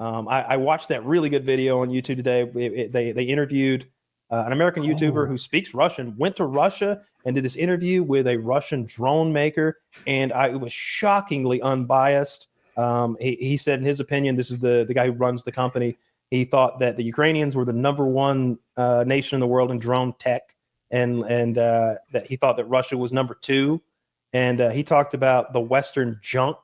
I watched that really good video on YouTube today. They interviewed an American YouTuber who speaks Russian, went to Russia and did this interview with a Russian drone maker, and it was shockingly unbiased. He said, in his opinion, this is the guy who runs the company. He thought that the Ukrainians were the number one nation in the world in drone tech, and that he thought that Russia was number two. And he talked about the Western junk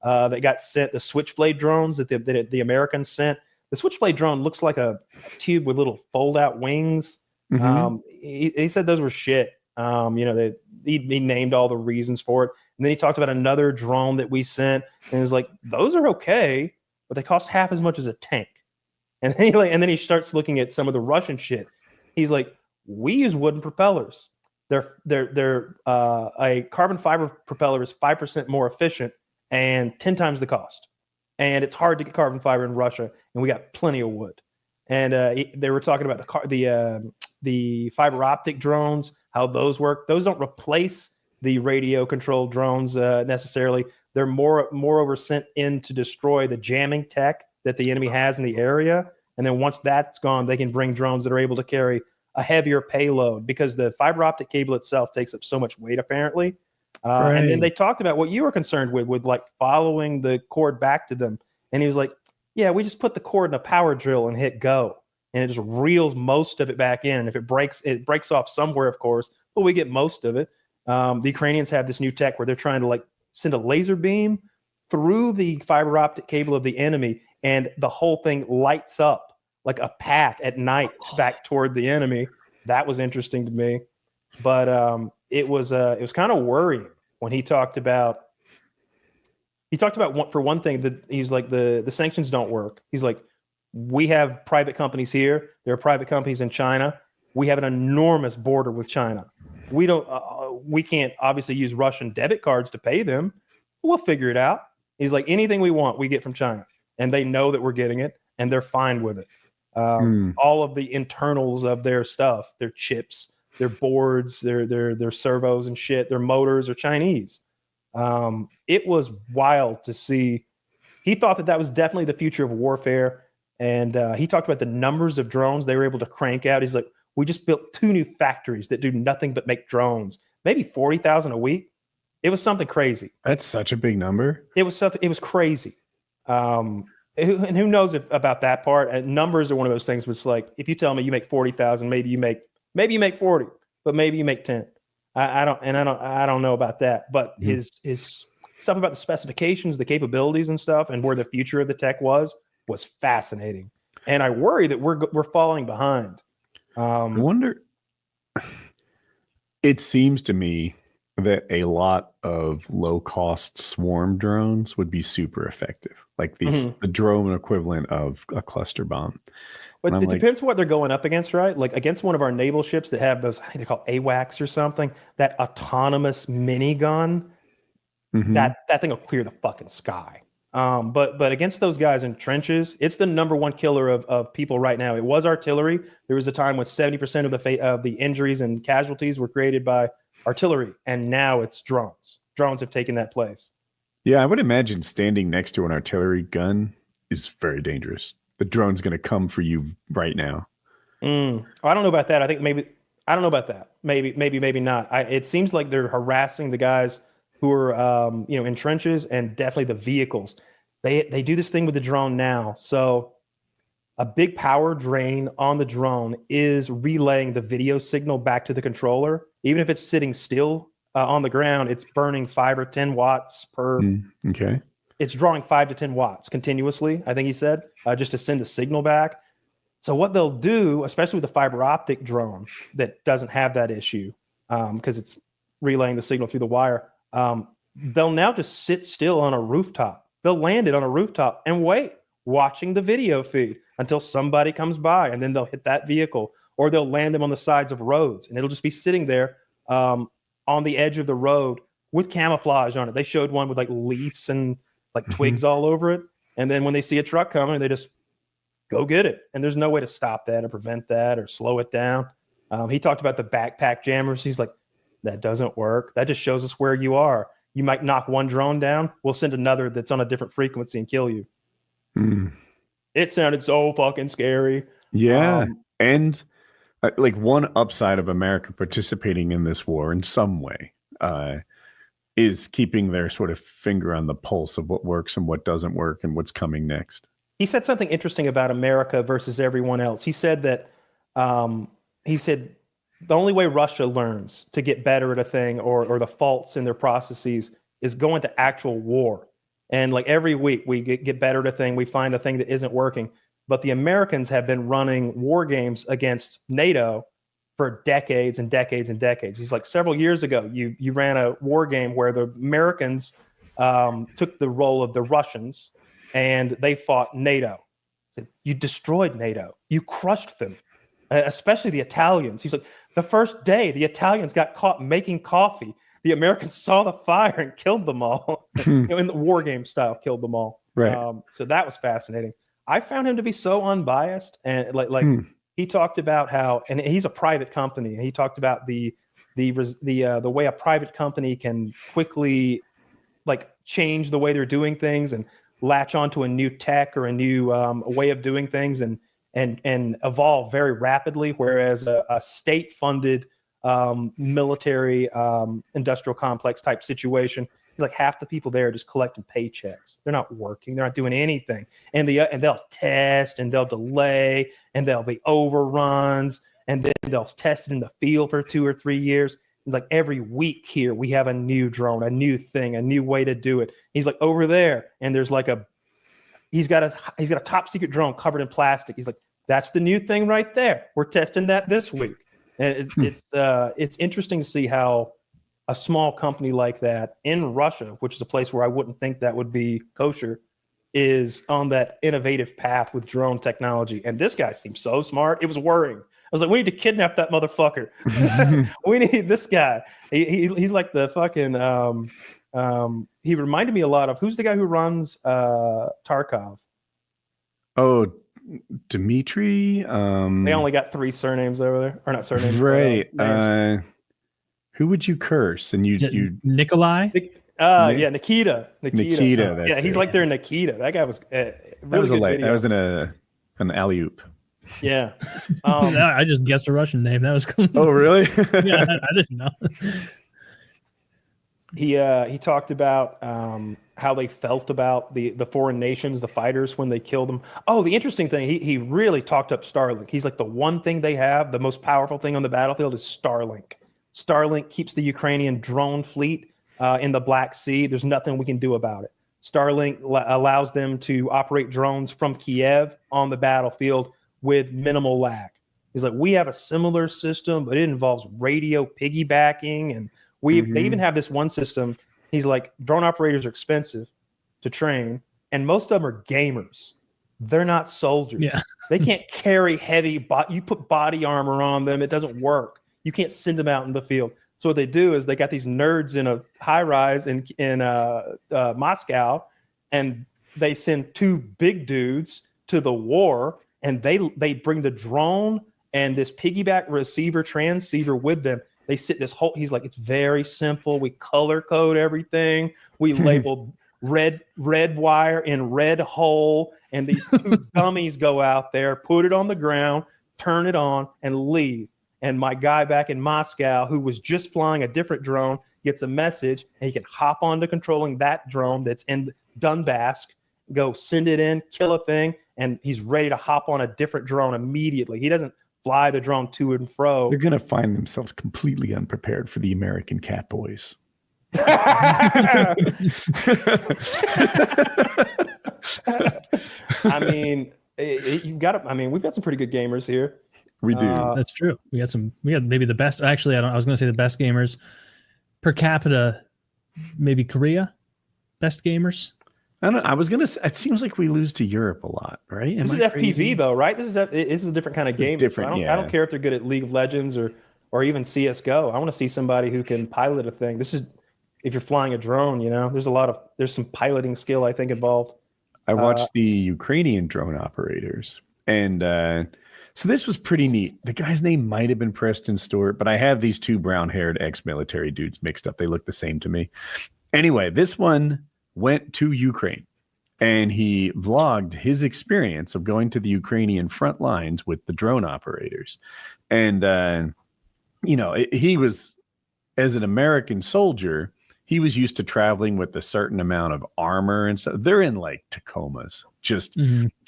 that got sent, the Switchblade drones that the Americans sent. The Switchblade drone looks like a tube with little fold-out wings. He said those were shit. He named all the reasons for it. And then he talked about another drone that we sent, and he was like, those are okay, but they cost half as much as a tank. And then he starts looking at some of the Russian shit. He's like, we use wooden propellers. A carbon fiber propeller is 5% more efficient and 10 times the cost. And it's hard to get carbon fiber in Russia, and we got plenty of wood. And they were talking about the fiber optic drones, how those work. Those don't replace the radio controlled drones necessarily. They're moreover sent in to destroy the jamming tech that the enemy has in the area. And then once that's gone, they can bring drones that are able to carry a heavier payload, because the fiber optic cable itself takes up so much weight, apparently. Right. And then they talked about what you were concerned with like following the cord back to them. And he was like, yeah, we just put the cord in a power drill and hit go. And it just reels most of it back in. And if it breaks off somewhere, of course, but we get most of it. The Ukrainians have this new tech where they're trying to like send a laser beam through the fiber optic cable of the enemy, and the whole thing lights up like a path at night back toward the enemy. That was interesting to me. But it was kind of worrying when he talked about for one thing, that he's like, the sanctions don't work. He's like, we have private companies here. There are private companies in China. We have an enormous border with China. We can't obviously use Russian debit cards to pay them. We'll figure it out. He's like, anything we want, we get from China. And they know that we're getting it, and they're fine with it. All of the internals of their stuff, their chips, their boards, their servos and shit, their motors are Chinese. It was wild to see. He thought that was definitely the future of warfare. And he talked about the numbers of drones they were able to crank out. He's like, we just built 2 new factories that do nothing but make drones, maybe 40,000 a week. It was something crazy. That's such a big number. It was crazy. And who knows about that part? And numbers are one of those things. It's like, if you tell me you make 40,000, maybe you make 40, but maybe you make 10. I don't know about that. But his stuff about the specifications, the capabilities and stuff, and where the future of the tech was fascinating. And I worry that we're falling behind. I wonder. It seems to me that a lot of low-cost swarm drones would be super effective, like the drone equivalent of a cluster bomb. But it depends what they're going up against, right? Like against one of our naval ships that have those, I think they're called AWACS or something, that autonomous minigun, that thing will clear the fucking sky. But against those guys in trenches, it's the number one killer of people right now. It was artillery. There was a time when 70% of the injuries and casualties were created by artillery, and now it's drones. Drones have taken that place. Yeah, I would imagine standing next to an artillery gun is very dangerous. The drone's going to come for you right now. I don't know about that. I don't know about that. Maybe not. It seems like they're harassing the guys who are in trenches, and definitely the vehicles. They do this thing with the drone now. So a big power drain on the drone is relaying the video signal back to the controller. Even if it's sitting still on the ground, it's burning 5 or 10 watts per. Okay. It's drawing 5 to 10 watts continuously, I think he said, just to send the signal back. So what they'll do, especially with the fiber optic drone that doesn't have that issue, because it's relaying the signal through the wire, they'll now just sit still on a rooftop. They'll land it on a rooftop and wait, watching the video feed until somebody comes by, and then they'll hit that vehicle, or they'll land them on the sides of roads, and it'll just be sitting there on the edge of the road with camouflage on it. They showed one with like leaves and like twigs all over it. And then when they see a truck coming, they just go get it. And there's no way to stop that or prevent that or slow it down. He talked about the backpack jammers. He's like, that doesn't work. That just shows us where you are. You might knock one drone down. We'll send another that's on a different frequency and kill you. It sounded so fucking scary. Yeah. And like one upside of America participating in this war in some way is keeping their sort of finger on the pulse of what works and what doesn't work and what's coming next. He said something interesting about America versus everyone else. He said that he said the only way Russia learns to get better at a thing or the faults in their processes is going to actual war. And like every week we get better at a thing, we find a thing that isn't working. But the Americans have been running war games against NATO for decades and decades and decades. He's like, several years ago, you ran a war game where the Americans took the role of the Russians and they fought NATO. You destroyed NATO. You crushed them, especially the Italians. He's like, the first day, the Italians got caught making coffee. The Americans saw the fire and killed them all. In the war game style, killed them all. Right. So that was fascinating. I found him to be so unbiased, and he talked about how, and he's a private company, and he talked about the way a private company can quickly like change the way they're doing things and latch onto a new tech or a new way of doing things and evolve very rapidly, whereas a state-funded military industrial complex type situation, like half the people there are just collecting paychecks. They're not working. They're not doing anything. And they'll test and they'll delay and there'll be overruns and then they'll test it in the field for 2 or 3 years. Like every week here, we have a new drone, a new thing, a new way to do it. He's like over there, and there's like he's got a top secret drone covered in plastic. He's like, that's the new thing right there. We're testing that this week. And it's interesting to see how a small company like that in Russia, which is a place where I wouldn't think that would be kosher, is on that innovative path with drone technology. And this guy seems so smart. It was worrying. I was like, we need to kidnap that motherfucker. We need this guy. He's like the fucking. He reminded me a lot of, who's the guy who runs Tarkov? Oh, Dmitry. They only got 3 surnames over there, or not surnames. Right. Who would you curse? And you Nikolai? Yeah, Nikita. Nikita. Yeah, he's like their Nikita. That guy was really that was good video. That was an alley-oop. Yeah. I just guessed a Russian name. That was cool. Oh, really? Yeah, I didn't know. He talked about how they felt about the foreign nations, the fighters, when they killed them. Oh, the interesting thing, he really talked up Starlink. He's like, the one thing they have, the most powerful thing on the battlefield is Starlink. Starlink keeps the Ukrainian drone fleet in the Black Sea. There's nothing we can do about it. Starlink allows them to operate drones from Kiev on the battlefield with minimal lag. He's like, we have a similar system, but it involves radio piggybacking, and they even have this one system. He's like, drone operators are expensive to train, and most of them are gamers. They're not soldiers. Yeah. They can't carry heavy. You put body armor on them, it doesn't work. You can't send them out in the field. So what they do is they got these nerds in a high rise in Moscow, and they send 2 big dudes to the war, and they bring the drone and this piggyback receiver transceiver with them. They sit this whole. He's like, it's very simple. We color code everything. We labeled red wire in red hole, and these 2 dummies go out there, put it on the ground, turn it on, and leave. And my guy back in Moscow, who was just flying a different drone, gets a message, and he can hop onto controlling that drone that's in Donbass, go send it in, kill a thing, and he's ready to hop on a different drone immediately. He doesn't fly the drone to and fro. They're going to find themselves completely unprepared for the American cat boys. I mean, we've got some pretty good gamers here. We do. That's true. We got maybe the best. Actually, I was going to say the best gamers per capita. Maybe Korea, best gamers. I don't know. I was going to say, it seems like we lose to Europe a lot, right? This is FPV though, right? This is a different kind of game. Different. I don't care if they're good at League of Legends or even CS:GO. I want to see somebody who can pilot a thing. This is, if you're flying a drone, there's some piloting skill, I think, involved. I watched the Ukrainian drone operators, and so this was pretty neat. The guy's name might have been Preston Stewart, but I have these 2 brown-haired ex-military dudes mixed up. They look the same to me. Anyway, this one went to Ukraine and he vlogged his experience of going to the Ukrainian front lines with the drone operators. And, he was, as an American soldier, he was used to traveling with a certain amount of armor and stuff. They're in like Tacomas, just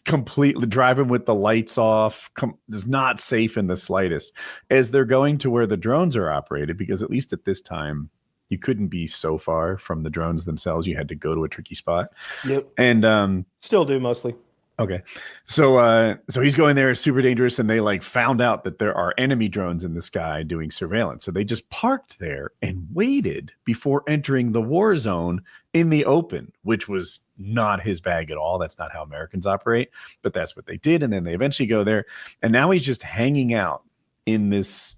completely driving with the lights off. Is not safe in the slightest as they're going to where the drones are operated, because at least at this time, you couldn't be so far from the drones themselves. You had to go to a tricky spot. Yep. And still do mostly. Okay. So he's going there. It's super dangerous. And they like found out that there are enemy drones in the sky doing surveillance. So they just parked there and waited before entering the war zone in the open, which was not his bag at all. That's not how Americans operate, but that's what they did. And then they eventually go there. And now he's just hanging out in this,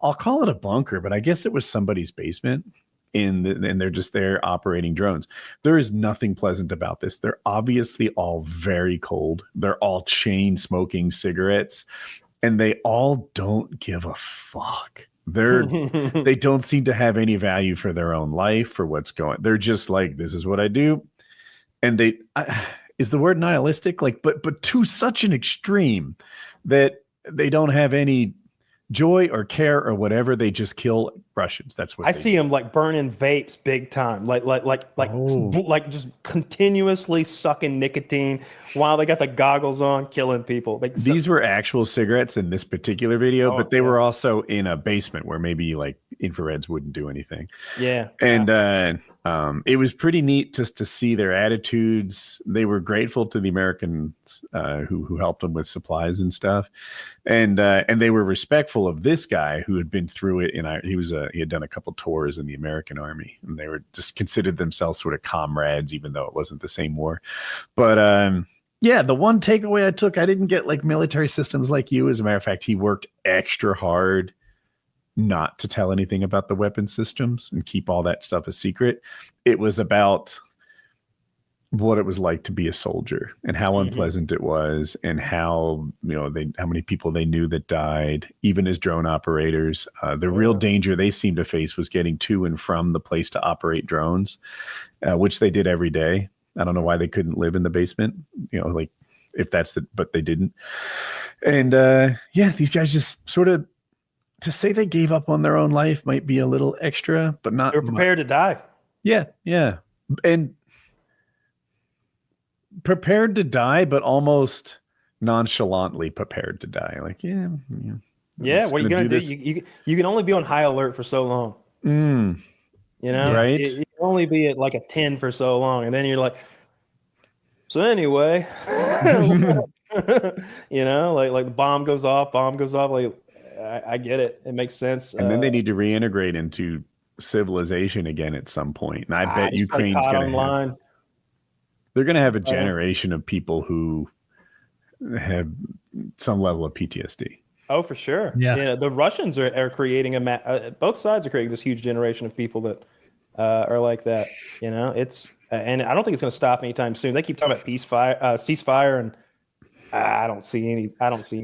I'll call it a bunker, but I guess it was somebody's basement. And they're just there operating drones. There is nothing pleasant about this. They're obviously all very cold. They're all chain smoking cigarettes, and they all don't give a fuck. They don't seem to have any value for their own life, for what's going. They're just like, this is what I do, and is the word nihilistic? Like, but to such an extreme that they don't have any joy or care or whatever. They just kill Russians. That's what I see them like burning vapes big time, like just continuously sucking nicotine while they got the goggles on, killing people. These were actual cigarettes in this particular video, but they were also in a basement where maybe like infrareds wouldn't do anything. Yeah. And it was pretty neat just to see their attitudes. They were grateful to the Americans who helped them with supplies and stuff. And they were respectful of this guy who had been through it. He had done a couple tours in the American Army, and they were just considered themselves sort of comrades, even though it wasn't the same war. But the one takeaway I took, I didn't get like military systems like you. As a matter of fact, he worked extra hard not to tell anything about the weapon systems and keep all that stuff a secret. It was about what it was like to be a soldier and how unpleasant it was, and how how many people they knew that died, even as drone operators. The real danger they seemed to face was getting to and from the place to operate drones, which they did every day. I don't know why they couldn't live in the basement, but they didn't. And these guys just sort of, to say they gave up on their own life might be a little extra, but not. They were prepared to die. Yeah. And prepared to die, but almost nonchalantly prepared to die. Like, what are you gonna do? You can only be on high alert for so long. Right? You can only be at like a 10 for so long, and then you're like, so anyway, like the bomb goes off. Like, I get it. It makes sense. And then they need to reintegrate into civilization again at some point. And I bet Ukraine's going to have. They're going to have a generation of people who have some level of PTSD. Oh, for sure. Yeah. The Russians are creating both sides are creating this huge generation of people that are like that. It's and I don't think it's going to stop anytime soon. They keep talking about ceasefire, and I don't see any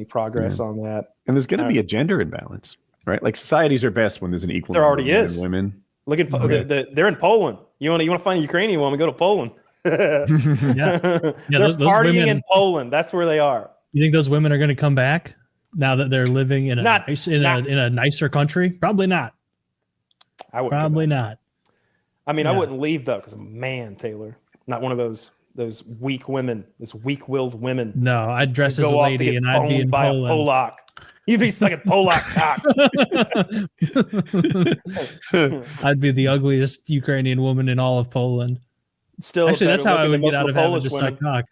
progress on that. And there's going to be a gender imbalance, right? Like, societies are best when there's an equal. There already is. Women. Look at they're in Poland. You want to find a Ukrainian woman? Go to Poland. They're those partying women, in Poland. That's where they are. You think those women are going to come back now that they're living in a nicer country? Probably not. Probably not. I mean, I wouldn't leave though, because I'm a man, Taylor. Not one of those weak women, those weak-willed women. No, I'd dress as a lady and I'd be in Poland. A Polak. You'd be sucking Polak cock. I'd be the ugliest Ukrainian woman in all of Poland. Still, actually, that's how I would get out of having to suck cock.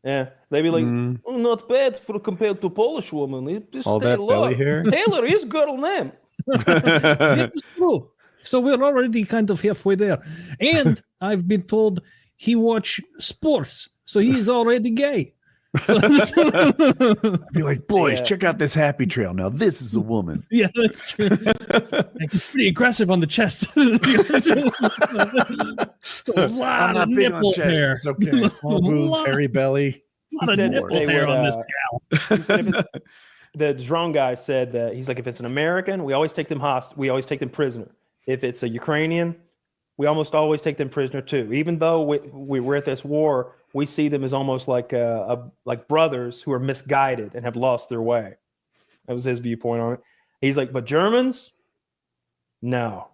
Yeah, they'd be like, not bad compared to Polish woman. All that belly hair. Taylor is girl name. It's true. So we're already kind of halfway there. And I've been told he watch sports, so he's already gay. So be like, boys, check out this happy trail. Now this is a woman. Yeah, that's true. Like, it's pretty aggressive on the chest. A lot of nipple hair. It's okay. Small boobs, hairy belly. A lot of nipple hair on this gal. The drone guy said that he's like, if it's an American, we always take them we always take them prisoner. If it's a Ukrainian, we almost always take them prisoner too. Even though we're at this war, we see them as almost like like brothers who are misguided and have lost their way. That was his viewpoint on it. He's like, but Germans, no.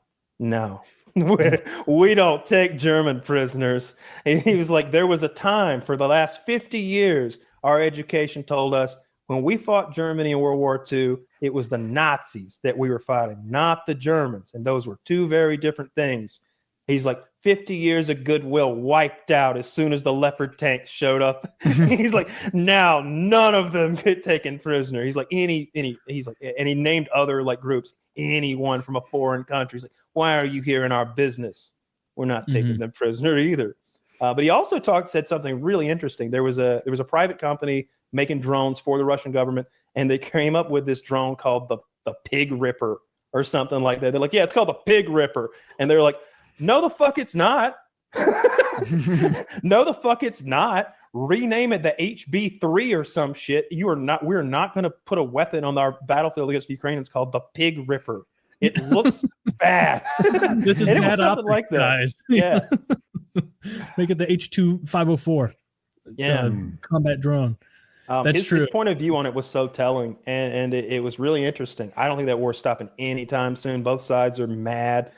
We don't take German prisoners. And he was like, there was a time for the last 50 years, our education told us when we fought Germany in World War II, it was the Nazis that we were fighting, not the Germans. And those were two very different things. He's like, 50 years of goodwill wiped out as soon as the Leopard tanks showed up. He's like, now none of them get taken prisoner. He's like, he's like, and he named other like groups, anyone from a foreign country. He's like, why are you here in our business? We're not taking them prisoner either. But he also said something really interesting. There was a private company making drones for the Russian government, and they came up with this drone called the Pig Ripper or something like that. They're like, yeah, it's called the Pig Ripper. And they're like, no, the fuck it's not. No, the fuck it's not. Rename it the HB3 or some shit. We're not going to put a weapon on our battlefield against the Ukrainians called the Pig Ripper. It looks bad. This is bad optics, like that. Guys. Yeah. Make it the H-2504. Yeah. Combat drone. That's true. His point of view on it was so telling, and it was really interesting. I don't think that war's stopping anytime soon. Both sides are mad.